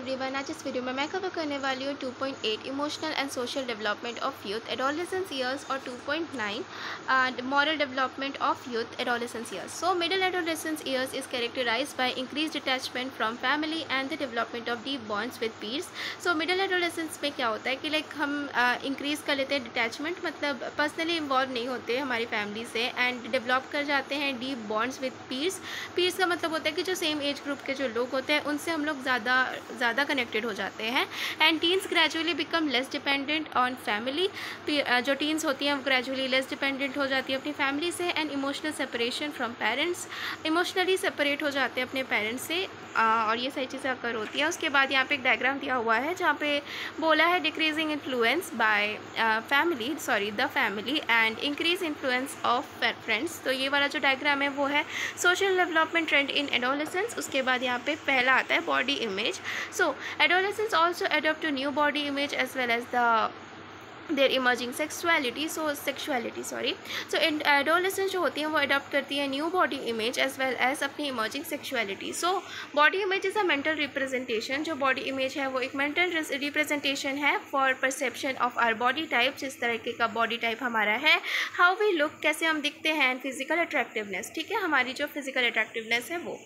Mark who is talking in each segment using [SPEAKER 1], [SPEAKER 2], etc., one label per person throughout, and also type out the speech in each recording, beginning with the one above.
[SPEAKER 1] Everyone, आज इस video में मैं कवर करने वाली हूँ 2.8 emotional and social development of youth adolescence years और 2.9 moral development of youth adolescence years. So middle adolescence years is characterised by increase attachment from family and the development of deep bonds with peers. So middle adolescence में क्या होता है कि हम increase कर लेते हैं डिटैचमेंट, मतलब पर्सनली इन्वॉल्व नहीं होते हमारी फैमिली से, एंड डेवलप कर जाते हैं deep bonds with peers. Peers का मतलब होता है कि जो सेम एज ग्रुप के जो लोग होते हैं उनसे हम लोग ज़्यादा कनेक्टेड हो जाते हैं. And teens gradually become less dependent on family. जो टीन्स होती हैं वो ग्रेजुअली लेस डिपेंडेंट हो जाती है अपनी फैमिली से. And emotional separation from parents, emotionally separate हो जाते हैं अपने पेरेंट्स से, और ये सारी चीज़ें अकर होती हैं. उसके बाद यहाँ पे एक डायग्राम दिया हुआ है जहाँ पे बोला है decreasing influence by the family and increase influence of friends. तो ये वाला जो डायग्राम है वो है social development trend in adolescence. उसके बाद यहाँ पे पहला आता है body image. So adolescence also adopt to new body image as well as the their emerging sexuality. So in adolescence जो होती हैं वो अडॉप्ट करती है new body image as well as अपनी emerging sexuality. So body image is a mental representation. जो body image है वो एक मेंटल रिप्रेजेंटेशन है for perception of our body type, जिस तरीके का बॉडी टाइप हमारा है, हाउ वी लुक, कैसे हम दिखते हैं, एंड फिजिकल अट्रैक्टिवनेस. ठीक है, हमारी जो फिजिकल अट्रैक्टिवनेस है वो.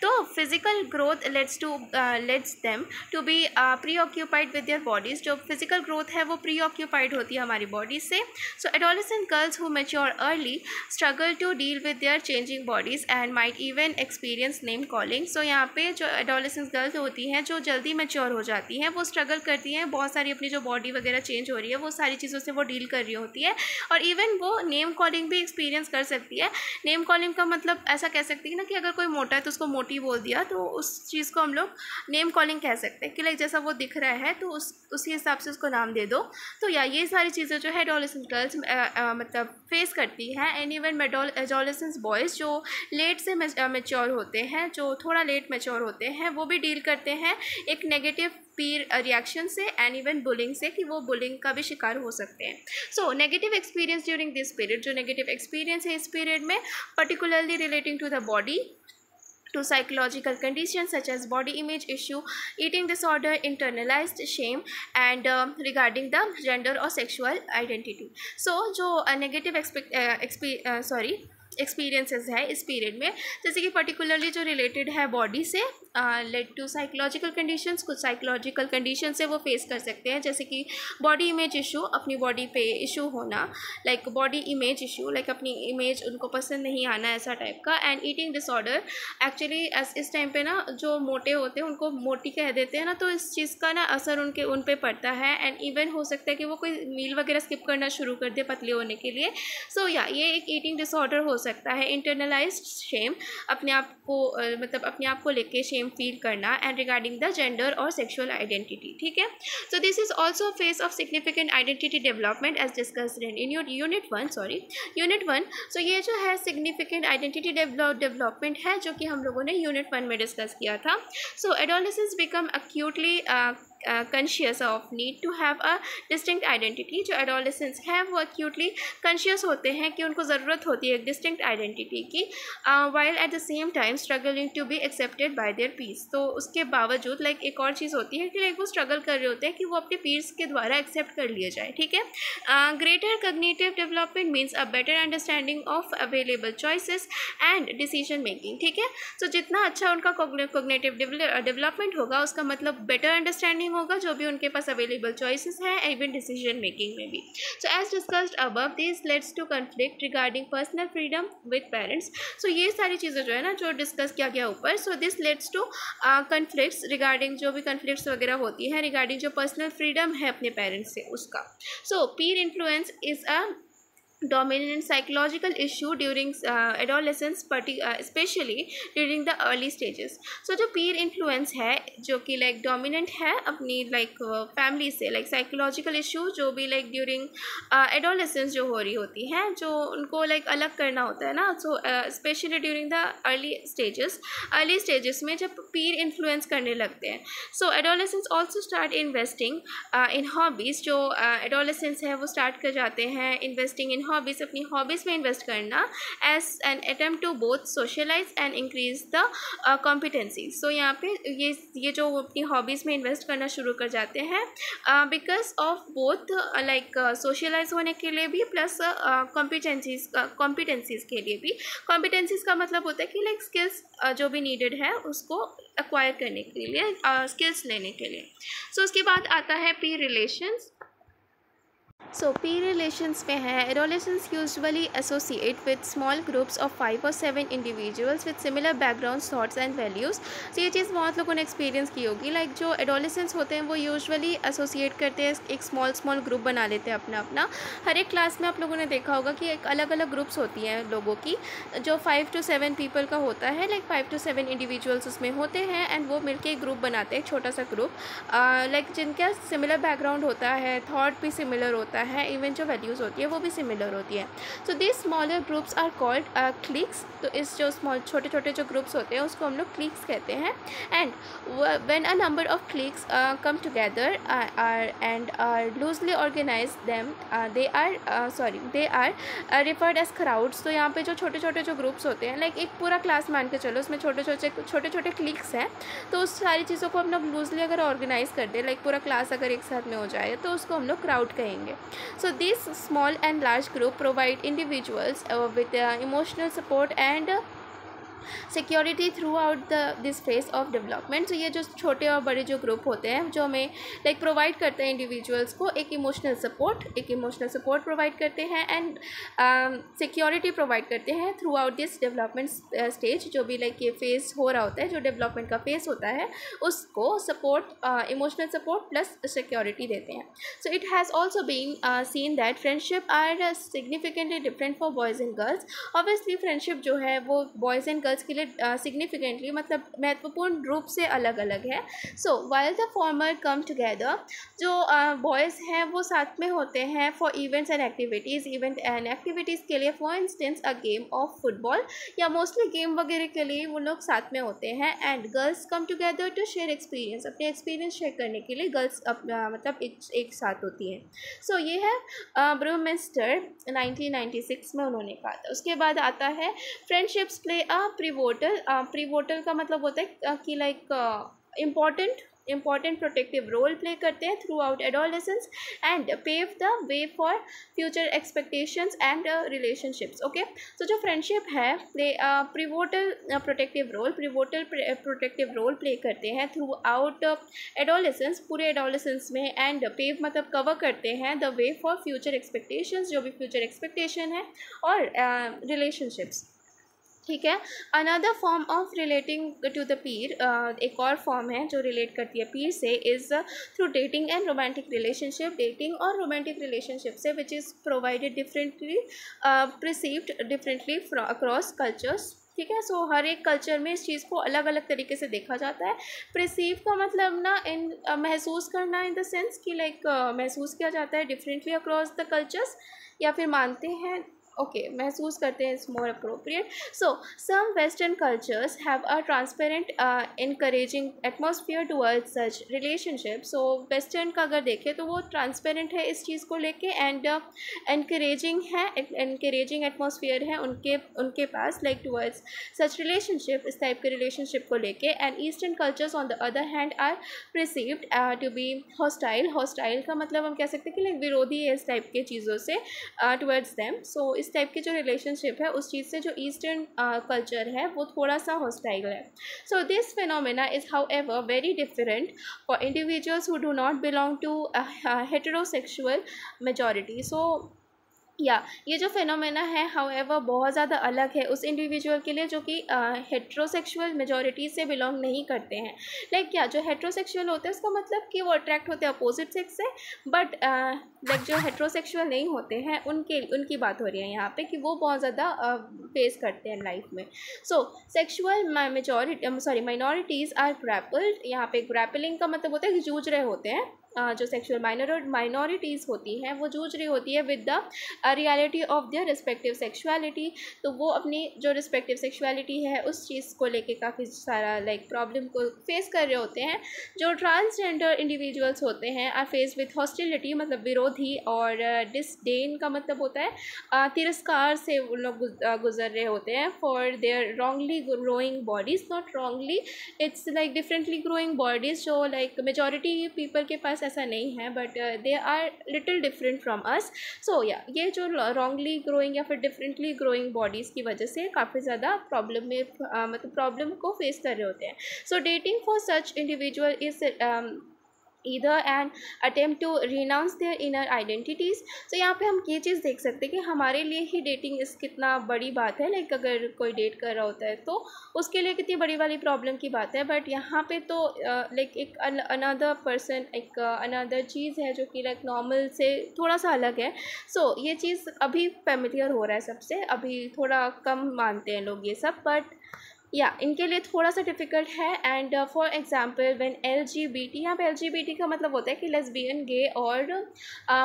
[SPEAKER 1] तो physical growth leads them to be preoccupied with their bodies. जो फिजिकल ग्रोथ है वो प्री ऑक्यूपाइड होती है हमारी बॉडी से. So adolescent girls who mature early struggle to deal with their changing bodies and might even experience name calling. So यहाँ पे जो एडोलेसेंट गर्ल्स होती हैं जो जल्दी मैच्योर हो जाती हैं वो स्ट्रगल करती हैं, बहुत सारी अपनी जो बॉडी वगैरह चेंज हो रही है वो सारी चीज़ों से वो डील कर रही होती है, और इवन वो नेम कॉलिंग भी एक्सपीरियंस कर सकती है. नेम कॉलिंग का मतलब ऐसा कह सकती है ना कि अगर कोई मोटा है तो उसको मोटी बोल दिया, तो उस चीज़ को हम लोग नेम कॉलिंग कह सकते हैं कि लाइक जैसा वो दिख रहा है तो उसी हिसाब से उसको नाम दे दो. तो ये सारी चीज़ें जो है एडोलेसेंट गर्ल्स मतलब फेस करती हैं. एंड इवन एडोलेसेंट बॉयज़ जो लेट से मैच्योर होते हैं, जो थोड़ा लेट मैच्योर होते हैं, वो भी डील करते हैं एक नेगेटिव पीर रिएक्शन से एंड इवन बुलिंग से, कि वो बुलिंग का भी शिकार हो सकते हैं. So negative experience during this period, जो नेगेटिव एक्सपीरियंस है इस पीरियड में, particularly relating to the body, to psychological conditions such as body image issue, eating disorder, internalized shame, and regarding the gender or sexual identity. So जो negative experiences है इस period में, जैसे कि particularly जो रिलेटेड है body से, led to psychological conditions. कुछ साइकोलॉजिकल कंडीशन से वो फेस कर सकते हैं, जैसे कि बॉडी इमेज इशू, अपनी बॉडी पे इशू होना, like body image issue, like अपनी इमेज उनको पसंद नहीं आना, ऐसा टाइप का. एंड ईटिंग डिसऑर्डर, एक्चुअली इस टाइम पे ना जो मोटे होते हैं उनको मोटी कह देते हैं ना, तो इस चीज़ का ना असर उन पे पड़ता है. एंड इवन हो सकता है कि वो कोई मील वगैरह स्किप करना शुरू कर दे पतले होने के लिए. सो ये एक ईटिंग डिसऑर्डर हो सकता है. इंटरनलाइज्ड शेम, अपने आप को लेके शेम फील करना. एंड रिगार्डिंग द जेंडर और सेक्सुअल आइडेंटिटी. ठीक है, so this is also phase of significant identity development as discussed in unit 1. So ये जो है सिग्निफिकेंट आइडेंटिटी डेवलपमेंट है जो कि हम लोगों ने यूनिट 1 में डिस्कस किया था. So adolescents become acutely conscious of need to have a distinct identity. जो एडोलेसेंट्स हैं वो एक्यूटली कॉन्शियस होते हैं कि उनको ज़रूरत होती है एक डिस्टिंक्ट आइडेंटिटी की, while at the same time struggling to be accepted by their peers. तो उसके बावजूद लाइक एक और चीज़ होती है कि लाइक वो स्ट्रगल कर रहे होते हैं कि वो अपने पीर्स के द्वारा एक्सेप्ट कर लिए जाए. ठीक है, greater cognitive development means a better understanding of available choices and decision making. ठीक है, सो जितना अच्छा उनका कॉग्निटिव डेवलपमेंट होगा उसका मतलब बेटर अंडरस्टैंडिंग होगा जो भी उनके पास अवेलेबल चॉइसेस हैं, इवन डिसीजन मेकिंग में भी. So as discussed above, this leads to conflict regarding personal freedom with parents. सो ये सारी चीज़ें जो है ना जो डिस्कस किया गया ऊपर, so this leads to conflicts regarding, जो भी कन्फ्लिक्ट्स वगैरह होती है रिगार्डिंग जो पर्सनल फ्रीडम है अपने पेरेंट्स से उसका. सो पीर influence is a dominant psychological issue during adolescence, especially during the early stages. So जो peer influence है जो कि like dominant है अपनी like family से, like psychological issue जो भी like during adolescence जो हो रही होती हैं, जो उनको like अलग करना होता है ना. so especially during the early stages में जब peer influence करने लगते हैं. so adolescents also start investing in hobbies. जो adolescents है वो start कर जाते हैं investing in अपनी हॉबीज़ में इन्वेस्ट करना as an attempt to both socialize and increase the competency. So यहाँ पे ये जो अपनी हॉबीज़ में इन्वेस्ट करना शुरू कर जाते हैं because of both like socialize होने के लिए भी प्लस कॉम्पिटेंसीज़ के लिए भी। कॉम्पिटेंसीज़ का मतलब होता है कि लाइक स्किल्स जो भी नीडेड है उसको एक्वायर करने के लिए, स्किल्स लेने के लिए। सो उसके बाद आता है पीर रिलेशंस। सो पीर रिलेशंस में है adolescents usually associate with small groups of 5 or 7 individuals with similar backgrounds, thoughts and values. तो ये चीज़ बहुत लोगों ने एक्सपीरियंस की होगी। लाइक जो एडोलेसेंट्स होते हैं वो यूजुअली एसोसिएट करते हैं, एक स्मॉल ग्रुप बना लेते हैं अपना। हर एक क्लास में आप लोगों ने देखा होगा कि एक अलग अलग ग्रुप्स होती हैं लोगों की, जो 5 to 7 पीपल का होता है। लाइक 5 to 7 इंडिविजुअल्स उसमें होते हैं एंड वो मिलकर एक ग्रुप बनाते हैं, एक छोटा सा ग्रुप, लाइक जिनका सिमिलर बैकग्राउंड होता है, थॉट भी सिमिलर होता है, इवन जो वैल्यूज़ होती है वो भी सिमिलर होती है। So this smaller groups are called cliques. तो इस जो छोटे छोटे जो ग्रुप्स होते हैं उसको हम लोग क्लिक्स कहते हैं। And when a number of cliques come together and are loosely organize them they are referred as crowds. तो यहाँ पे जो छोटे छोटे जो ग्रुप्स होते हैं, लाइक एक पूरा क्लास मान के चलो, उसमें छोटे छोटे क्लिक्स हैं, तो उस सारी चीज़ों को हम लोग लूजली अगर ऑर्गेनाइज कर दे, लाइक पूरा क्लास अगर एक साथ में हो जाए तो उसको हम लोग क्राउड कहेंगे। So this small and large group provide individuals with emotional support and security through out this phase of development. तो ये जो छोटे और बड़े जो ग्रुप होते हैं जो हमें लाइक प्रोवाइड करते हैं इंडिविजुअल्स को एक इमोशनल सपोर्ट प्रोवाइड करते हैं एंड सिक्योरिटी प्रोवाइड करते हैं through out this development stage. जो भी लाइक ये फेस हो रहा होता है, जो डेवलपमेंट का फेस होता है, उसको support, emotional support plus security देते हैं। So it has also been seen that friendship are significantly different for boys and girls. Obviously friendship जो है वो बॉयज़ एंड गर्ल्स के लिए सिग्निफिकेंटली मतलब महत्वपूर्ण रूप से अलग अलग है। So while the former come together, जो बॉयज़ हैं वो साथ में होते हैं फॉर इवेंट्स एंड एक्टिविटीज़ के लिए, for instance a game of football या मोस्टली गेम वगैरह के लिए वो लोग साथ में होते हैं। And girls come together to share experience, अपने एक्सपीरियंस शेयर करने के लिए गर्ल्स मतलब एक साथ होती हैं। सो ये है ब्रूमेस्टर 1996 में उन्होंने कहा था। उसके बाद आता है फ्रेंडशिप्स प्ले अ प्रीवोटल का मतलब होता है कि like important protective role play करते हैं throughout adolescence and pave the way for future expectations and relationships. Okay, तो जो फ्रेंडशिप है play pivotal protective role play करते हैं थ्रू आउट एडोलेसेंस, पूरे एडोलेसेंस में, एंड पेव मतलब कवर करते हैं the way for future expectations, जो भी फ्यूचर एक्सपेक्टेशन है, और रिलेशनशिप्स। ठीक है। Another form of relating to the peer, एक और फॉर्म है जो रिलेट करती है पीर से, is through dating and romantic relationship. Dating और रोमांटिक रिलेशनशिप से which is provided differently, perceived differently across cultures. ठीक है। सो हर एक कल्चर में इस चीज़ को अलग अलग तरीके से देखा जाता है। प्रिसीव का मतलब ना महसूस करना, इन द सेंस कि लाइक महसूस किया जाता है डिफरेंटली अक्रॉस द कल्चर्स, या फिर मानते हैं, महसूस करते हैं, it's more appropriate. So some western cultures have a transparent encouraging atmosphere towards such relationship. So western का अगर देखें तो वो ट्रांसपेरेंट है इस चीज़ को लेके, एंड एनकरेजिंग एटमॉस्फेयर है उनके पास, लाइक टुवर्ड्स सच रिलेशनशिप, इस टाइप के रिलेशनशिप को लेके। And eastern cultures on the other hand are perceived to be hostile का मतलब हम कह सकते हैं कि लाइक विरोधी है इस टाइप के चीज़ों से टुवर्ड्स देम। सो इस टाइप की जो रिलेशनशिप है उस चीज़ से जो ईस्टर्न कल्चर है वो थोड़ा सा हॉस्टाइल है। So this phenomena is however very different for individuals who do not belong to heterosexual majority. So ये जो फिनोमेना है हाउएवर बहुत ज़्यादा अलग है उस इंडिविजुअल के लिए जो कि हेट्रोसेक्सुअल मेजॉरिटी से बिलोंग नहीं करते हैं। लाइक क्या, जो हेट्रोसेक्सुअल होते हैं उसका मतलब कि वो अट्रैक्ट होते हैं अपोजिट सेक्स से, बट लाइक जो हेट्रोसेक्सुअल नहीं होते हैं उनकी बात हो रही है यहाँ पे कि वो बहुत ज़्यादा फेस करते हैं लाइफ में। So sexual minorities are grappled. यहाँ पे ग्रैपलिंग का मतलब होता है कि जूझ रहे होते हैं। जो सेक्सुअल माइनॉरिटीज़ होती हैं वो जूझ रही होती है with the reality of their respective sexuality. तो वो अपनी जो रिस्पेक्टिव सेक्सुअलिटी है उस चीज़ को लेके काफ़ी सारा लाइक प्रॉब्लम को फेस कर रहे होते हैं। जो ट्रांसजेंडर इंडिविजुअल्स होते हैं आर फेस विथ हॉस्टिलिटी, मतलब विरोधी, और डिसडेन का मतलब होता है तिरस्कार से वो लोग गुजर रहे होते हैं for their wrongly growing bodies, not wrongly, it's like differently growing bodies, जो लाइक मेजॉरिटी पीपल के पास ऐसा नहीं है, but they are little different from us. So या ये जो रॉन्गली ग्रोइंग या फिर डिफरेंटली ग्रोइंग बॉडीज़ की वजह से काफ़ी ज़्यादा प्रॉब्लम में मतलब प्रॉब्लम को फेस कर रहे होते हैं। So dating for such individual is either an attempt to renounce their inner identities। तो यहाँ पे हम ये चीज़ देख सकते हैं कि हमारे लिए ही डेटिंग इस कितना बड़ी बात है, लाइक अगर कोई डेट कर रहा होता है तो उसके लिए कितनी बड़ी वाली प्रॉब्लम की बात है, बट यहाँ पे तो लाइक एक अनदर पर्सन, एक अनदर चीज़ है जो कि लाइक नॉर्मल से थोड़ा सा अलग है। सो ये चीज़ अभी फेमिलियर हो रहा है सबसे, अभी थोड़ा कम मानते हैं लोग ये सब, बट या इनके लिए थोड़ा सा डिफ़िकल्ट है। And for example when LGBT, यहाँ पे LGBT का मतलब होता है कि लेस्बियन, गे और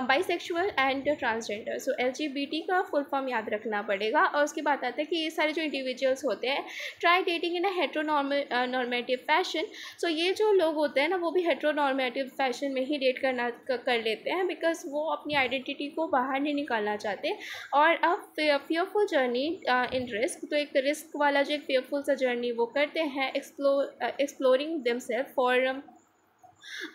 [SPEAKER 1] bisexual and transgender. So LGBT का फुल फॉर्म याद रखना पड़ेगा। और उसके बाद आता है कि ये सारे जो इंडिविजुअल्स होते हैं ट्राई डेटिंग इन अ हेट्रोनॉर्मेटिव फैशन। सो ये जो लोग होते हैं ना वो भी हेट्रोनॉर्मेटिव फैशन में ही डेट कर लेते हैं, बिकॉज वो अपनी आइडेंटिटी को बाहर नहीं निकालना चाहते। और अब fearful जर्नी इन रिस्क, तो एक रिस्क वाला जो एक fearful सा जर्नी वो करते हैं, exploring themselves for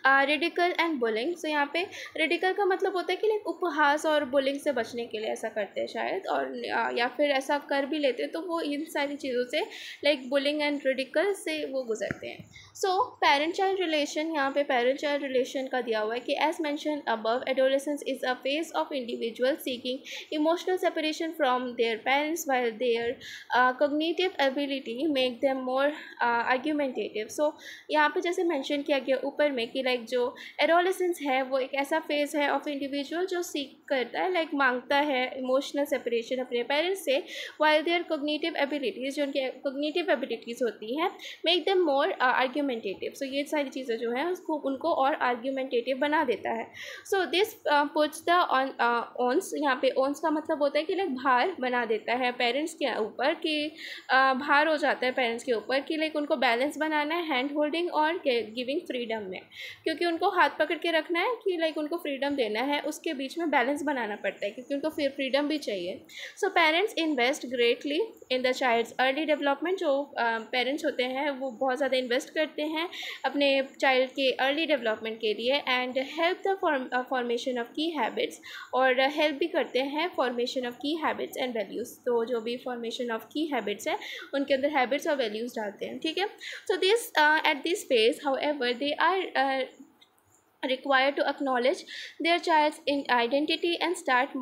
[SPEAKER 1] radical and bullying. So यहाँ पे रेडिकल का मतलब होता है कि लाइक उपहास और बुलिंग से बचने के लिए ऐसा करते हैं शायद, और या फिर ऐसा कर भी लेते हैं तो वो इन सारी चीज़ों से लाइक बुलिंग एंड रेडिकल से वो गुजरते हैं। सो पेरेंट चाइल्ड रिलेशन, यहाँ पे पेरेंट चाइल्ड रिलेशन का दिया हुआ है कि as mentioned above adolescence is a phase of individual seeking emotional separation from their parents while their cognitive ability make them more argumentative. So यहाँ पे जैसे मेंशन किया गया ऊपर में कि लाइक जो एडोलेसेंस है वो एक ऐसा फेज़ है ऑफ इंडिविजुअल जो सीख करता है, लाइक मांगता है इमोशनल सेपरेशन अपने पेरेंट्स से, वाइल देयर कॉग्निटिव एबिलिटीज़, जो उनकी कॉग्निटिव एबिलिटीज़ होती हैं, मेक देम मोर आर्ग्यूमेंटेटिव। सो ये सारी चीज़ें जो हैं उसको उनको और आर्ग्यूमेंटेटिव बना देता है। सो दिस पुट्स द ऑन्स, यहाँ पे ऑन्स का मतलब होता है कि लाइक भार बना देता है पेरेंट्स के ऊपर, कि भार हो जाता है पेरेंट्स के ऊपर कि लाइक उनको बैलेंस बनाना है हैंड होल्डिंग और गिविंग फ्रीडम में, क्योंकि उनको हाथ पकड़ के रखना है कि लाइक उनको फ्रीडम देना है, उसके बीच में बैलेंस बनाना पड़ता है क्योंकि उनको फिर फ्रीडम भी चाहिए। So parents invest greatly in the child's early development, जो पेरेंट्स होते हैं वो बहुत ज़्यादा इन्वेस्ट करते हैं अपने चाइल्ड के अर्ली डेवलपमेंट के लिए, and help the formation of की हैबिट्स, और हेल्प भी करते हैं फॉर्मेशन ऑफ की हैबिट्स एंड वैल्यूज़। तो जो भी फॉर्मेशन ऑफ की हैबिट्स है उनके अंदर हैबिट्स और वैल्यूज़ डालते हैं, ठीक है। So this at this phase however they are required to acknowledge their child's identity and start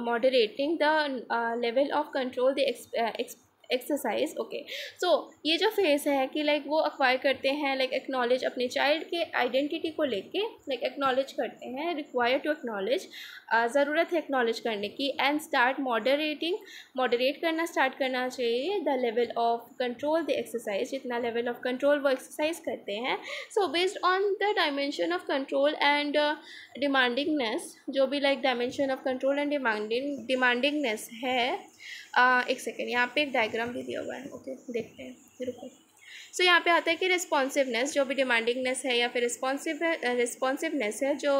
[SPEAKER 1] moderating the level of control they exercise. Okay, so ये जो फेज़ है कि लाइक वो अक्वायर करते हैं, लाइक एक्नॉलेज अपने चाइल्ड के identity को लेके, लाइक एक्नॉलेज करते हैं, रिक्वायर टू एक्नॉलेज, ज़रूरत है एक्नॉलेज करने की, एंड स्टार्ट मॉडरेट करना स्टार्ट करना चाहिए the level of control the exercise, जितना लेवल ऑफ कंट्रोल वो एक्सरसाइज करते हैं। So based on the dimension of control and demandingness, जो भी like dimension of control and demandingness है, एक सेकेंड, यहाँ पे एक डायग्राम भी दिया हुआ है, ओके देखते हैं, रुको। सो यहाँ पे आता है कि रिस्पॉन्सिवनेस, जो भी डिमांडिंगनेस है या फिर रिस्पॉन्सिवनेस है, जो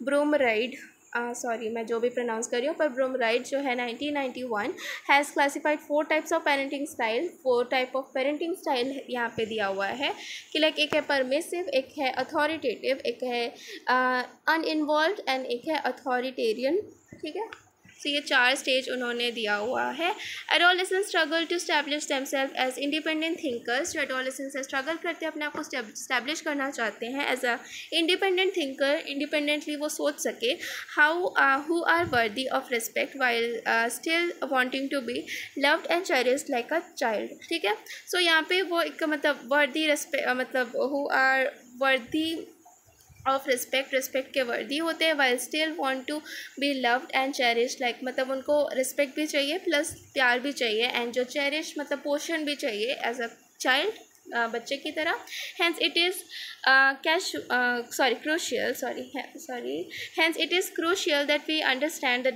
[SPEAKER 1] ब्रूमराइड, सॉरी मैं जो भी प्रोनाउंस कर रही हूँ, पर ब्रूमराइड जो है 1991 has classified 4 types of parenting style. 4 type of parenting style यहाँ पे दिया हुआ है कि लाइक एक है परमिसिव, एक है अथॉरिटेटिव, एक है अनइन्वॉल्व एंड एक है अथॉरिटेरियन, ठीक है। तो ये 4 स्टेज उन्होंने दिया हुआ है। Adolescence struggle to establish themselves as independent thinkers, जो एडोलेसेंस से स्ट्रगल करते हैं, अपने आप को स्टैब्लिश करना चाहते हैं as a independent thinker, independently वो सोच सके, who are worthy of respect while still wanting to be loved and cherished like a child, ठीक है। सो यहाँ पे वो एक मतलब वर्दी रिस्पेक्ट, मतलब who are worthy of respect के वर्दी होते हैं, while still want to be loved and cherish, like मतलब उनको रिस्पेक्ट भी चाहिए प्लस प्यार भी चाहिए, एंड जो चेरिश मतलब पोषण भी चाहिए एज अ चाइल्ड, बच्चे की तरह। Hence it is hence it is crucial that we understand the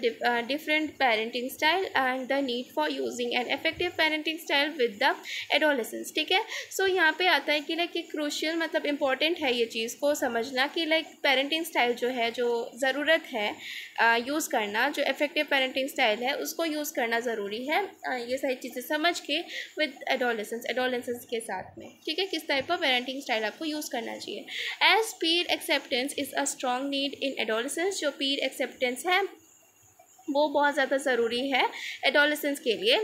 [SPEAKER 1] different parenting style and the need for using an effective parenting style with the adolescents। ठीक है, सो यहाँ पे आता है कि लाइक ये क्रूशियल मतलब इम्पॉर्टेंट है ये चीज़ को समझना कि लाइक पेरेंटिंग स्टाइल जो है, जो ज़रूरत है यूज़ करना, जो इफेक्टिव पेरेंटिंग स्टाइल है उसको यूज़ करना ज़रूरी है, ये सारी चीज़ें समझ के विद एडोलेसेंस के साथ में। ठीक है, किस टाइप ऑफ पेरेंटिंग स्टाइल आपको यूज़ करना चाहिए। As Pir acceptance is a strong need in adolescence, जो पीर एक्सेप्टेंस है वो बहुत ज़्यादा ज़रूरी है एडोलेसेंस के लिए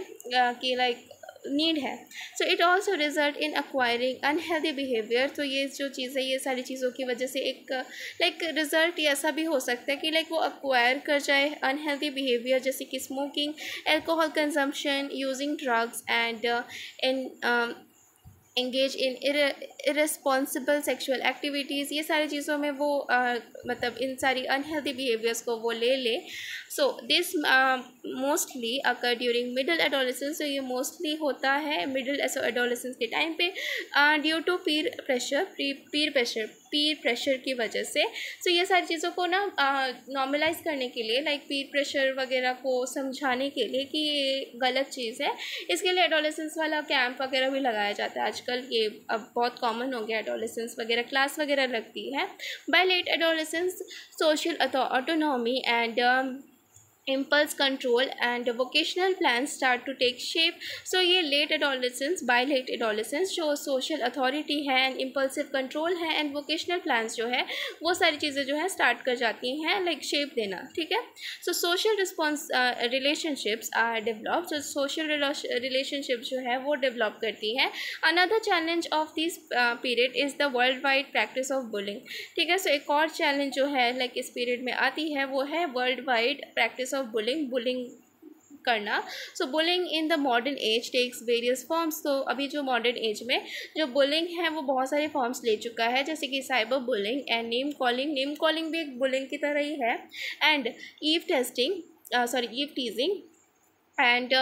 [SPEAKER 1] कि लाइक नीड है। So it also result in acquiring unhealthy behaviour. तो ये जो चीज़ है, ये सारी चीज़ों की वजह से एक लाइक रिज़ल्ट ऐसा भी हो सकता है कि लाइक वो एक्वायर कर जाए अनहेल्दी बिहेवियर, जैसे कि smoking, alcohol consumption, using drugs and engage in irresponsible sexual activities. ये सारी चीज़ों में वो मतलब इन सारी अनहेल्दी बिहेवियर्स को वो ले। So this mostly occur during middle adolescence. तो ये मोस्टली होता है मिडिल एडोलेसेंस के टाइम पे ड्यू टू पीर प्रेशर की वजह से। सो ये सारी चीज़ों को ना नॉर्मलाइज करने के लिए, लाइक पीर प्रेशर वगैरह को समझाने के लिए कि ये गलत चीज़ है, इसके लिए एडोलेसेंस वाला कैंप वगैरह भी लगाया जाता है आजकल। ये अब बहुत कॉमन हो गया, एडोलेसेंस वगैरह क्लास वगैरह लगती है। By late adolescence social autonomy and impulse control and vocational plans start to take shape। so ये late adolescence, by late adolescence जो social authority है and impulsive control है and vocational plans जो है वो सारी चीज़ें जो है start कर जाती हैं like shape देना। ठीक है, so social response relationships are developed। so social relationship जो है वो develop करती है। another challenge of this period is the worldwide practice of bullying। ठीक है, so एक और challenge जो है like इस period में आती है वो है worldwide practice ऑफ बुलिंग करना। So bullying in the modern age takes various forms. तो अभी जो मॉडर्न एज में जो बुलिंग है वो बहुत सारे फॉर्म्स ले चुका है, जैसे कि cyber bullying and name calling भी एक बुलिंग की तरह ही है, and eve teasing and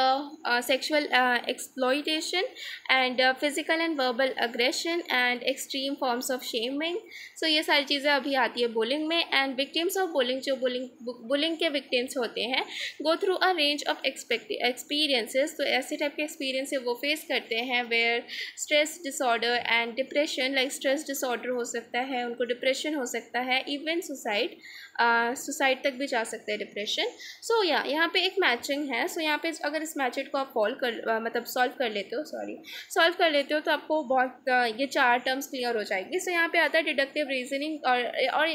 [SPEAKER 1] sexual exploitation and physical and verbal aggression and extreme forms of shaming। so ये सारी चीज़ें अभी आती है बुलिंग में। and victims of bullying, जो बुलिंग के victims होते हैं, go through a range of experiences। तो ऐसे टाइप के एक्सपीरियंस वो फेस करते हैं where stress disorder and depression, like stress disorder हो सकता है, उनको डिप्रेशन हो सकता है, even सुसाइड तक भी जा सकते हैं डिप्रेशन। सो यहाँ पे एक मैचिंग है। सो यहाँ पे अगर इस मैचेट को आप सॉल्व कर लेते हो तो आपको बहुत ये 4 टर्म्स क्लियर हो जाएगी। सो यहाँ पे आता है डिडक्टिव रीजनिंग और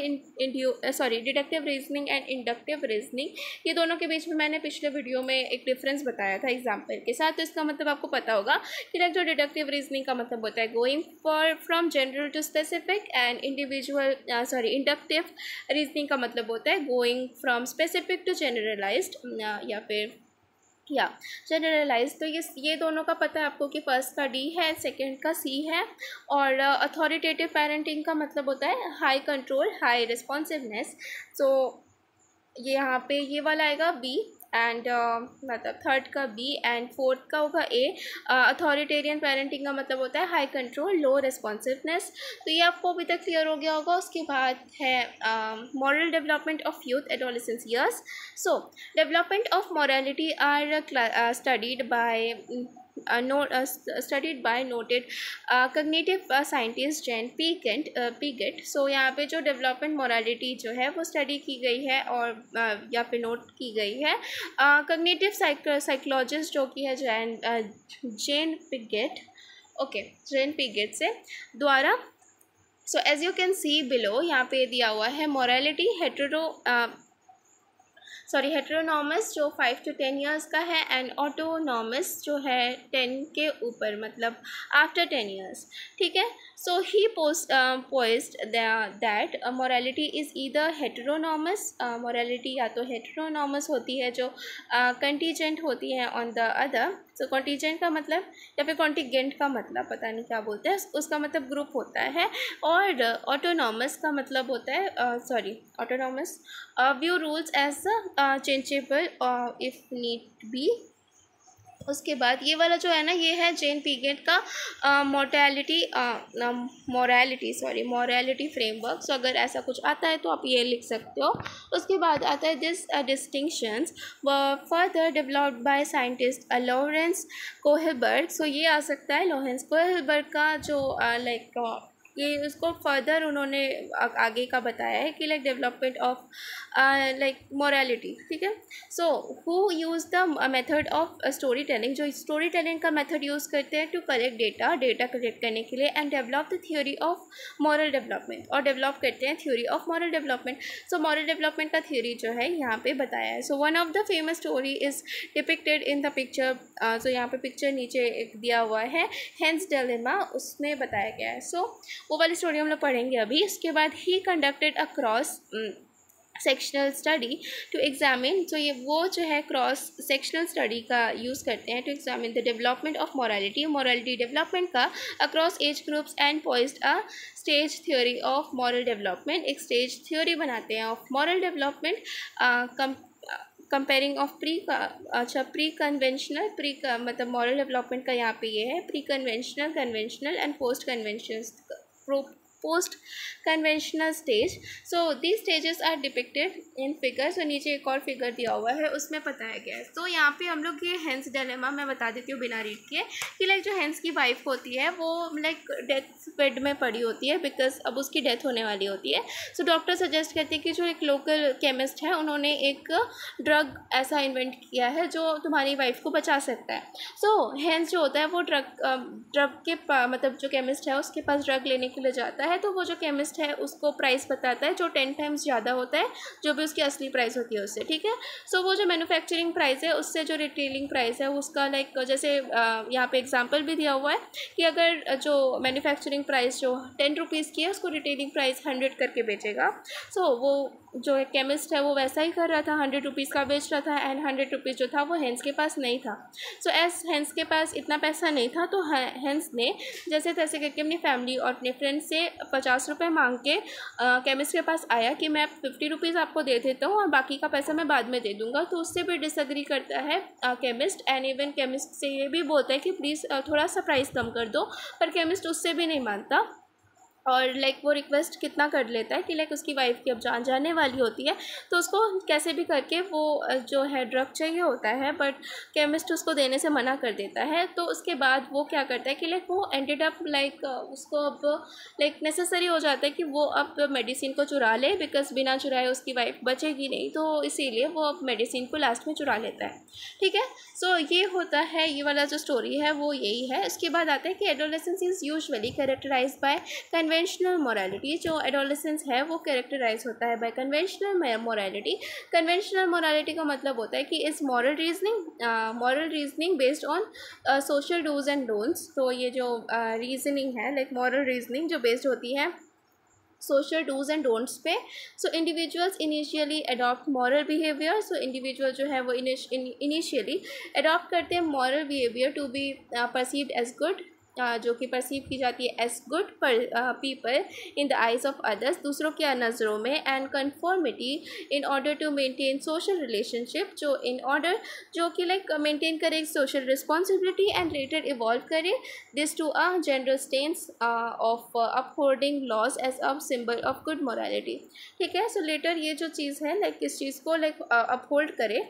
[SPEAKER 1] deductive reasoning and inductive reasoning. ये दोनों के बीच में मैंने पिछले वीडियो में एक डिफरेंस बताया था एग्जाम्पल के साथ। तो इसका मतलब आपको पता होगा कि जो डिडक्टिव रीजनिंग का मतलब होता है going from general to specific, and inductive reasoning का मतलब होता है going from specific to generalized generalize. तो ये दोनों का पता है आपको कि फर्स्ट का डी है, सेकंड का सी है। और अथॉरिटेटिव पेरेंटिंग का मतलब होता है हाई कंट्रोल, हाई रिस्पॉन्सिवनेस। तो ये यहाँ पे ये वाला आएगा बी, एंड मतलब थर्ड का बी, एंड फोर्थ का होगा ए। अथॉरिटेरियन पेरेंटिंग का मतलब होता है हाई कंट्रोल, लो रिस्पॉन्सिवनेस। तो ये आपको अभी तक क्लियर हो गया होगा। उसके बाद है moral development of youth adolescence years. So development of morality are studied by noted cognitive scientist Jean Piaget. So यहाँ पे जो डेवलपमेंट मोरालिटी जो है वो स्टडी की गई है और यहाँ पे नोट की गई है कॉग्निटिव साइकोलॉजिस्ट जो कि है जैन पीगेट से द्वारा। So as you can see below, यहाँ पे दिया हुआ है मोरालिटी हेटेरोनॉमस जो 5 to 10 ईयर्स का है, एंड ऑटोनॉमस जो है 10 के ऊपर, मतलब आफ्टर 10 ईयर्स। ठीक है, so he posed that morality is either heteronomous, morality या तो हेटेरोनॉमस होती है जो कंटीजेंट होती है on the other. So contingent का मतलब या फिर कॉन्टीगेंट का मतलब पता नहीं क्या बोलते हैं, उसका मतलब ग्रुप होता है। और ऑटोनॉमस का मतलब होता है view rules as changeable if need be. उसके बाद ये वाला जो है ना, ये है जेन पिगेट का मोरालिटी फ्रेमवर्क। सो अगर ऐसा कुछ आता है तो आप ये लिख सकते हो। उसके बाद आता है this distinctions further developed by scientist Lawrence Kohlberg. So ये आ सकता है लॉरेंस कोहेलबर्ग का जो ये उसको फर्दर उन्होंने आगे का बताया है कि like development of like morality, ठीक है। So who use the method of story telling, जो स्टोरी टेलिंग का मेथड यूज़ करते हैं टू कलेक्ट डेटा कलेक्ट करने के लिए, and develop the theory of moral development, और डेवलप करते हैं theory of moral development. So moral development का थ्योरी जो है यहाँ पे बताया है। So one of the famous story is depicted in the picture. सो यहाँ पे पिक्चर नीचे एक दिया हुआ है, हेंस डिलेमा, उसमें बताया गया है। सो वो वाली स्टोरी हम लोग पढ़ेंगे अभी। इसके बाद he conducted a cross sectional study to examine. तो ये वो जो है क्रॉस सेक्शनल स्टडी का यूज़ करते हैं to examine the development of morality development का across age groups, and posed a stage theory of moral development. एक स्टेज थ्योरी बनाते हैं of moral development, comparing of preconventional मतलब moral development का यहाँ पे ये है preconventional, conventional and postconventional stage. So these stages are depicted in figure. So नीचे एक और फिगर दिया हुआ है, उसमें बताया गया है। तो यहाँ पे हम लोग ये हेंस डिलेमा मैं बता देती हूँ बिना रीड किए कि लाइक जो हेंस की वाइफ होती है वो लाइक डेथ बेड में पड़ी होती है, बिकॉज अब उसकी डेथ होने वाली होती है। सो डॉक्टर सजेस्ट करते हैं कि जो एक लोकल केमिस्ट है उन्होंने एक ड्रग ऐसा इन्वेंट किया है जो तुम्हारी वाइफ को बचा सकता है। सो हेंस जो होता है वो ड्रग के मतलब जो केमिस्ट है उसके पास ड्रग लेने के लिए जाता है। तो वो जो केमिस्ट है उसको प्राइस बताता है जो 10 टाइम्स ज़्यादा होता है जो भी उसकी असली प्राइस होती है उससे, ठीक है। सो वो जो मैन्युफैक्चरिंग प्राइस है उससे जो रिटेलिंग प्राइस है उसका लाइक जैसे यहाँ पे एग्जांपल भी दिया हुआ है कि अगर जो मैन्युफैक्चरिंग प्राइस जो 10 रुपीज़ की है उसको रिटेलिंग प्राइस 100 करके बेचेगा। सो वो जो केमिस्ट है वो वैसा ही कर रहा था, 100 रुपीज़ का बेच रहा था, एंड 100 रुपीज़ जो था वो हेंस के पास नहीं था। सो एज हेंस के पास इतना पैसा नहीं था तो हेंस ने जैसे तैसे करके अपनी फैमिली और अपने फ्रेंड से 50 रुपये मांग के केमिस्ट के पास आया कि मैं 50 रुपीज़ आपको दे देता हूँ और बाकी का पैसा मैं बाद में दे दूँगा। तो उससे भी डिसएग्री करता है केमिस्ट, एंड इवन केमिस्ट से ये भी बोलता है कि प्लीज़ थोड़ा सा प्राइस कम कर दो, पर केमिस्ट उससे भी नहीं मानता। और लाइक वो रिक्वेस्ट कितना कर लेता है कि लाइक उसकी वाइफ की अब जान जाने वाली होती है तो उसको कैसे भी करके वो जो है ड्रग चाहिए होता है, बट केमिस्ट उसको देने से मना कर देता है। तो उसके बाद वो क्या करता है कि लाइक वो एंडेड अप लाइक उसको अब लाइक नेसेसरी हो जाता है कि वो अब मेडिसिन को चुरा ले, बिकॉज बिना चुराए उसकी वाइफ बचेगी नहीं, तो इसीलिए वो अब मेडिसिन को लास्ट में चुरा लेता है, ठीक है। सो ये होता है, ये वाला जो स्टोरी है वो यही है। इसके बाद आता है कि adolescence is usually characterized by conventional morality. जो एडोलेसेंस है वो कैरेक्टराइज होता है by conventional morality. Conventional morality का मतलब होता है कि is moral reasoning based on social dos and don'ts. तो ये जो रीजनिंग है लाइक मॉरल रीजनिंग जो बेस्ड होती है सोशल डूज एंड डोंट्स पे। So individuals initially adopt moral behaviour. So individual जो है वो इनिशियली अडॉप्ट करते हैं moral behaviour to be perceived as good, जो कि परसीव की जाती है as good people in the eyes of others, दूसरों की नज़रों में, and conformity in order to maintain social relationship, जो कि लाइक मेंटेन करे social responsibility and later evolve करे this to a general stance of upholding laws as a symbol of good morality, ठीक है। सो लेटर ये जो चीज़ है लाइक किस चीज़ को लाइक अपहोल्ड करे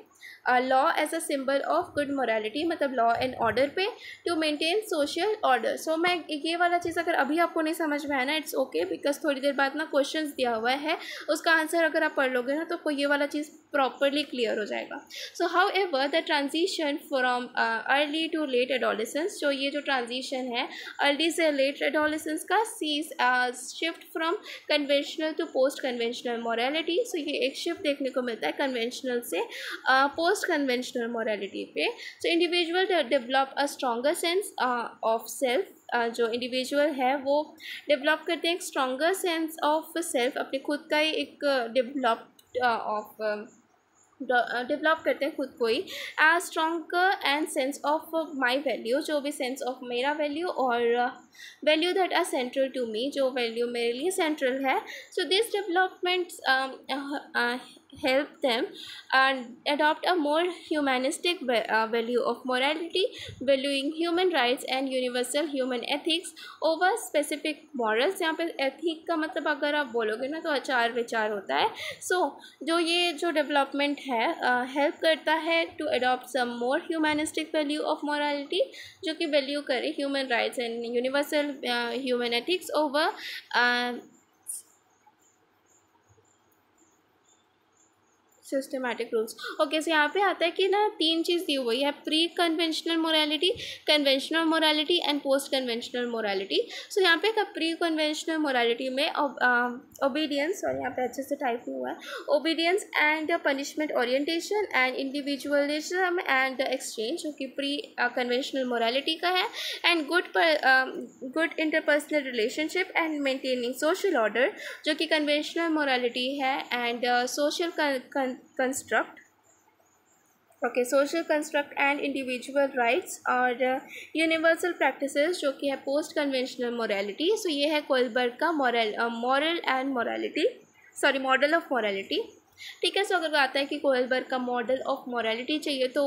[SPEAKER 1] law as a symbol of good morality, मतलब लॉ एंड ऑर्डर पे, to maintain social order. So मैं ये वाला चीज़ अगर अभी आपको नहीं समझ में आया ना, इट्स ओके, बिकॉज थोड़ी देर बाद ना क्वेश्चंस दिया हुआ है, उसका आंसर अगर आप पढ़ लोगे ना तो आपको ये वाला चीज़ प्रॉपरली क्लियर हो जाएगा। So however the transition from early to late adolescence, जो ये जो ट्रांजिशन है अर्ली से लेट एडोलेसेंस का, sees shift from conventional to postconventional morality. So ये एक शिफ्ट देखने को मिलता है कन्वेंशनल से पोस्ट कन्वेंशनल मोरालिटी पे। So individual develop a stronger sense of self, जो इंडिविजुअल है वो डेवलप करते हैं एक स्ट्रॉन्गर सेंस ऑफ सेल्फ, अपने खुद का ही एक डेवलप करते हैं खुद को ही, as stronger and sense of my value, जो भी सेंस ऑफ मेरा वैल्यू, और value that are central to me, जो वैल्यू मेरे लिए सेंट्रल है। So this development help them adopt a more humanistic value of morality, valuing human rights and universal human ethics over specific morals. यहाँ पे ethic का मतलब अगर आप बोलोगे ना तो आचार विचार होता है. सो जो ये जो डेवलपमेंट है हेल्प करता है to adopt some more humanistic value of morality, जो कि वैल्यू करे human rights and universal human ethics over systematic rules. Okay, so यहाँ पे आता है कि ना तीन चीज़ दी हुई है, preconventional morality, conventional morality and postconventional morality. So यहाँ पे प्री कन्वेंशनल मोरालिटी में ओबीडियंस, और यहाँ पे अच्छे से टाइप नहीं हुआ है, obedience and punishment orientation and individualism and exchange, जो कि प्री कन्वेंशनल मोरालिटी का है. And good interpersonal relationship and maintaining social order, जो कि कन्वेंशनल मोरालिटी है. And social construct, okay, social construct and individual rights और यूनिवर्सल प्रैक्टिसेस, जो कि है पोस्ट कन्वेंशनल मोरालिटी. सो ये है कोलबर्ग का moral and morality, sorry model of morality. ठीक है. सो अगर आता है कि कोलबर्ग का मॉडल ऑफ मोरालिटी चाहिए तो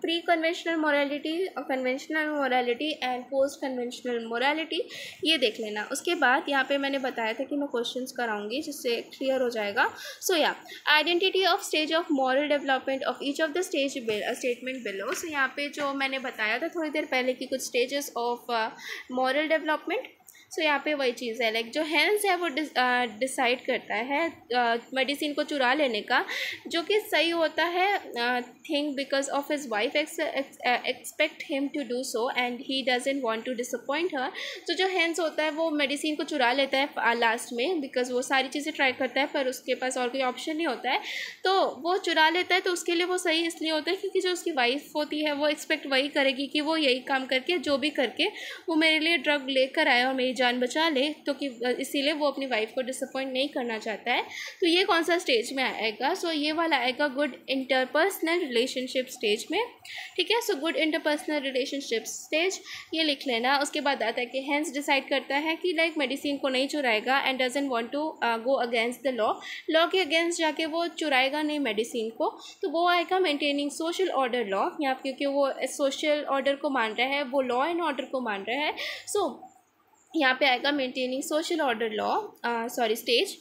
[SPEAKER 1] pre conventional morality, conventional morality and postconventional morality ये देख लेना. उसके बाद यहाँ पे मैंने बताया था कि मैं क्वेश्चंस कराऊंगी जिससे क्लियर हो जाएगा. सो या identity of stage of moral development of each of the statement below. So यहाँ पे जो मैंने बताया था थोड़ी देर पहले कि कुछ स्टेजेस ऑफ मॉरल डेवलपमेंट. सो यहाँ पे वही चीज़ है, लाइक जो हैंस है वो डिसाइड करता है मेडिसिन को चुरा लेने का, जो कि सही होता है thing because of his wife expect him to do so and he doesn't want to disappoint her. तो जो हैंस होता है वो मेडिसिन को चुरा लेता है लास्ट में, बिकॉज वो सारी चीज़ें ट्राई करता है पर उसके पास और कोई ऑप्शन नहीं होता है, तो वो चुरा लेता है. तो उसके लिए वो सही इसलिए होता है क्योंकि जो उसकी वाइफ होती है वो एक्सपेक्ट वही करेगी कि वो यही काम करके, जो भी करके वो मेरे लिए ड्रग लेकर आए और मेरी जान बचा ले, तो कि इसीलिए वो अपनी वाइफ को डिसअपॉइंट नहीं करना चाहता है. तो ये कौन सा स्टेज में आएगा? सो ये वाला आएगा गुड इंटरपर्सनल रिलेशनशिप स्टेज में. ठीक है. So good interpersonal relationship stage ये लिख लेना. उसके बाद आता है कि हैंस डिसाइड करता है कि लाइक मेडिसिन को नहीं चुराएगा and doesn't want to go against the law के अगेंस्ट जाके वो चुराएगा नहीं मेडिसिन को. तो वो आएगा मेंटेनिंग सोशल ऑर्डर लॉ, यहाँ क्योंकि वो सोशल ऑर्डर को मान रहा है, वो लॉ एंड ऑर्डर को मान रहा है. सो यहाँ पे आएगा maintaining social order law, sorry stage,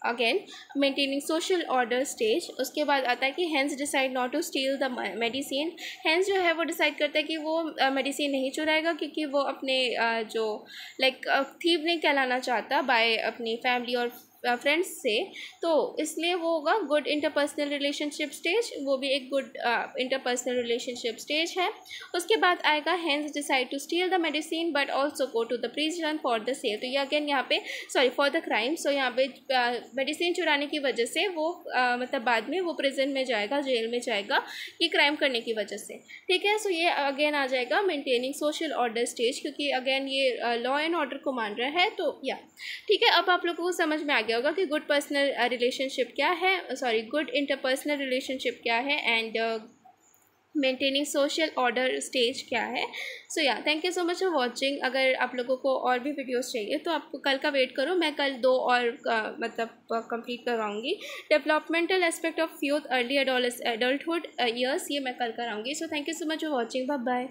[SPEAKER 1] again maintaining social order stage. उसके बाद आता है कि Heinz decide not to steal the medicine. Heinz जो है वो डिसाइड करता है कि वो मेडिसिन नहीं चुराएगा क्योंकि वो अपने जो लाइक थीव नहीं कहलाना चाहता बाय अपनी फैमिली और फ्रेंड्स से, तो इसलिए वो होगा गुड इंटरपर्सनल रिलेशनशिप स्टेज, वो भी एक गुड इंटरपर्सनल रिलेशनशिप स्टेज है. उसके बाद आएगा Heinz decide to steal the medicine but also go to the prison for the sale. तो ये अगेन यहाँ पे sorry for the crime. So यहाँ पे मेडिसिन चुराने की वजह से वो मतलब बाद में वो प्रिजन में जाएगा, जेल में जाएगा, ये क्राइम करने की वजह से. ठीक है. सो ये अगेन आ जाएगा मेंटेनिंग सोशल ऑर्डर स्टेज, क्योंकि अगेन ये लॉ एंड ऑर्डर को मान रहा है. तो या ठीक है. अब आप लोगों को समझ में आ गया होगा कि गुड पर्सनल रिलेशनशिप क्या है, सॉरी गुड इंटरपर्सनल रिलेशनशिप क्या है and maintaining social order stage क्या है. सो या thank you so much for watching. अगर आप लोगों को और भी वीडियोस चाहिए तो आपको कल का वेट करो, मैं कल 2 और मतलब कंप्लीट करवाऊंगी. Developmental aspect of youth early adulthood years, ये मैं कल कराऊंगी. So thank you so much for watching. Bye bye.